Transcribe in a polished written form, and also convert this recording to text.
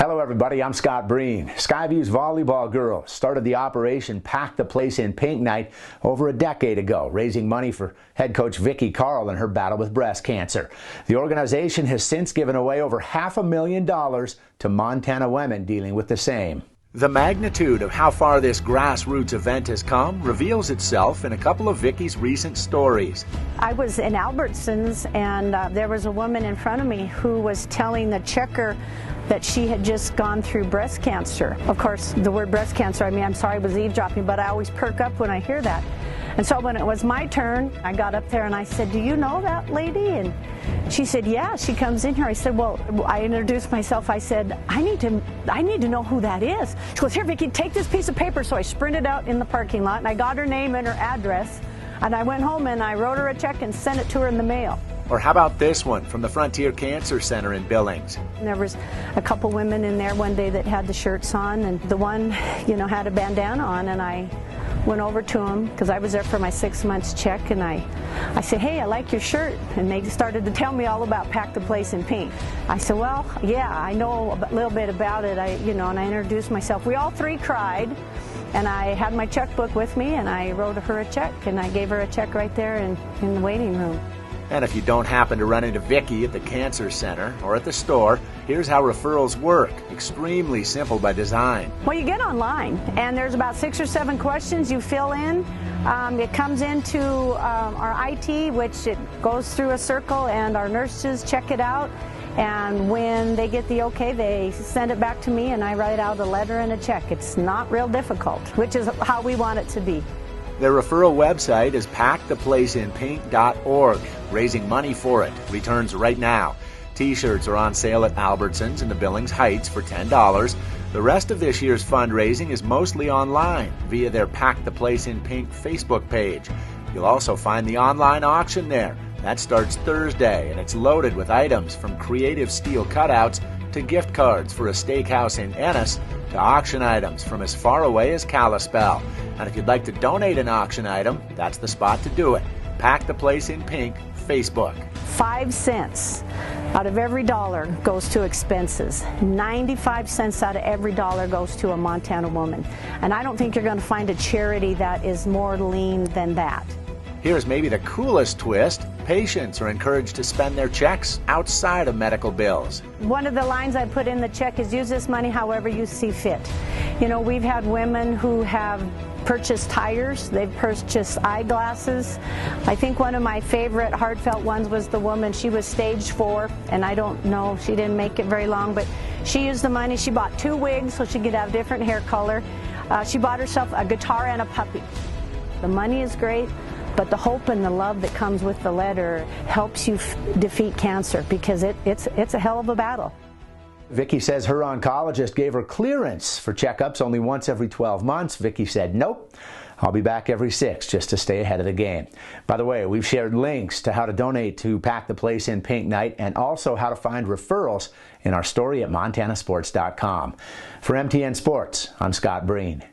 Hello everybody, I'm Scott Breen. Skyview's volleyball girls started the operation Pack the Place in Pink Night over a decade ago, raising money for head coach Vicki Carle in her battle with breast cancer. The organization has since given away over $500,000 to Montana women dealing with the same. The magnitude of how far this grassroots event has come reveals itself in a couple of Vicki's recent stories. I was in Albertsons and there was a woman in front of me who was telling the checker that she had just gone through breast cancer. Of course, the word breast cancer, I'm sorry I was eavesdropping, but I always perk up when I hear that. And so when it was my turn, I got up there and I said, "Do you know that lady?" And she said, "Yeah, she comes in here." I said, "Well," I introduced myself. I said, I need to know who that is." She goes, "Here, Vicki, take this piece of paper." So I sprinted out in the parking lot and I got her name and her address. And I went home and I wrote her a check and sent it to her in the mail. Or how about this one from the Frontier Cancer Center in Billings? And there was a couple women in there one day that had the shirts on, and the one, had a bandana on, and I went over to them because I was there for my 6 months check, and I said, "Hey, I like your shirt." And they started to tell me all about Pack the Place in Pink. I said, "Well, yeah, I know a little bit about it." And I introduced myself. We all three cried, and I had my checkbook with me, and I wrote her a check, and I gave her a check right there in the waiting room. And if you don't happen to run into Vicki at the Cancer Center or at the store, here's how referrals work. Extremely simple by design. Well, you get online, and there's about 6 or 7 questions you fill in. It comes into our IT, which it goes through a circle, and our nurses check it out. And when they get the okay, they send it back to me, and I write out a letter and a check. It's not real difficult, which is how we want it to be. Their referral website is packtheplaceinpink.org. Raising money for it. Returns right now. T-shirts are on sale at Albertsons in the Billings Heights for $10. The rest of this year's fundraising is mostly online via their Pack the Place in Pink Facebook page. You'll also find the online auction there. That starts Thursday, and it's loaded with items from creative steel cutouts to gift cards for a steakhouse in Ennis to auction items from as far away as Kalispell. And if you'd like to donate an auction item, that's the spot to do it. Pack the Place in Pink, Facebook. 5 cents out of every dollar goes to expenses. 95 cents out of every dollar goes to a Montana woman. And I don't think you're going to find a charity that is more lean than that. Here's maybe the coolest twist. Patients are encouraged to spend their checks outside of medical bills. One of the lines I put in the check is, "Use this money however you see fit." We've had women who have purchased tires, they've purchased eyeglasses. I think one of my favorite heartfelt ones was the woman, she was stage 4, and I don't know, she didn't make it very long, but she used the money, she bought 2 wigs so she could have different hair color. She bought herself a guitar and a puppy. The money is great, but the hope and the love that comes with the letter helps you defeat cancer, because it's a hell of a battle. Vicki says her oncologist gave her clearance for checkups only once every 12 months. Vicki said, "Nope, I'll be back every 6 just to stay ahead of the game." By the way, we've shared links to how to donate to Pack the Place in Pink Night and also how to find referrals in our story at montanasports.com. For MTN Sports, I'm Scott Breen.